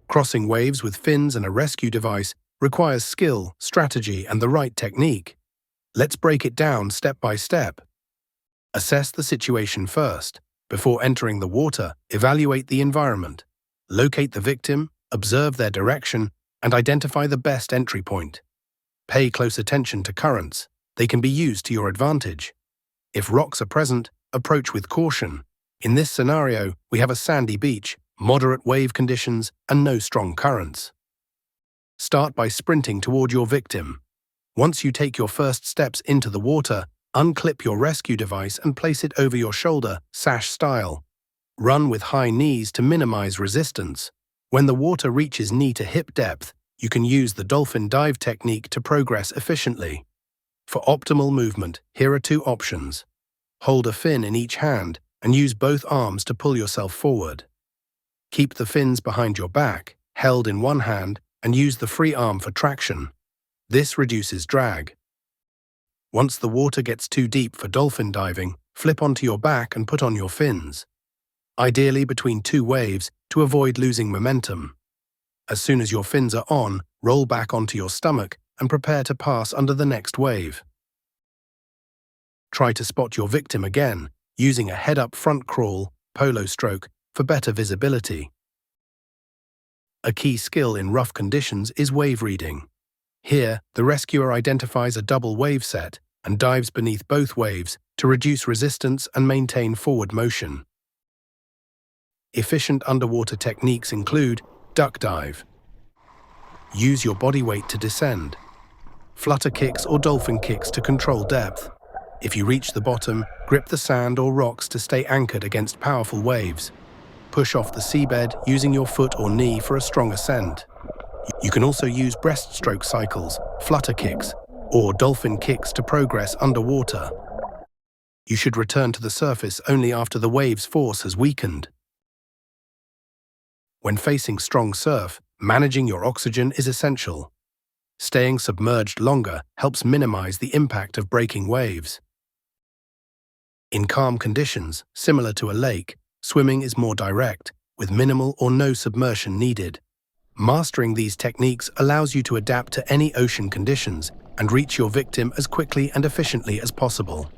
Crossing waves with fins and a rescue device requires skill, strategy, and the right technique. Let's break it down step by step. Assess the situation first. Before entering the water, evaluate the environment. Locate the victim, observe their direction, and identify the best entry point. Pay close attention to currents. They can be used to your advantage. If rocks are present, approach with caution. In this scenario, we have a sandy beach, moderate wave conditions, and no strong currents. Start by sprinting toward your victim. Once you take your first steps into the water, unclip your rescue device and place it over your shoulder, sash style. Run with high knees to minimize resistance. When the water reaches knee to hip depth, you can use the dolphin dive technique to progress efficiently. For optimal movement, here are two options. Hold a fin in each hand and use both arms to pull yourself forward. Keep the fins behind your back, held in one hand, and use the free arm for traction. This reduces drag. Once the water gets too deep for dolphin diving, flip onto your back and put on your fins. Ideally between two waves to avoid losing momentum. As soon as your fins are on, roll back onto your stomach and prepare to pass under the next wave. Try to spot your victim again, using a head-up front crawl, polo stroke, for better visibility. A key skill in rough conditions is wave reading. Here, the rescuer identifies a double wave set and dives beneath both waves to reduce resistance and maintain forward motion. Efficient underwater techniques include duck dive. Use your body weight to descend. Flutter kicks or dolphin kicks to control depth. If you reach the bottom, grip the sand or rocks to stay anchored against powerful waves. Push off the seabed using your foot or knee for a strong ascent. You can also use breaststroke cycles, flutter kicks, or dolphin kicks to progress underwater. You should return to the surface only after the wave's force has weakened. When facing strong surf, managing your oxygen is essential. Staying submerged longer helps minimize the impact of breaking waves. In calm conditions, similar to a lake, swimming is more direct, with minimal or no submersion needed. Mastering these techniques allows you to adapt to any ocean conditions and reach your victim as quickly and efficiently as possible.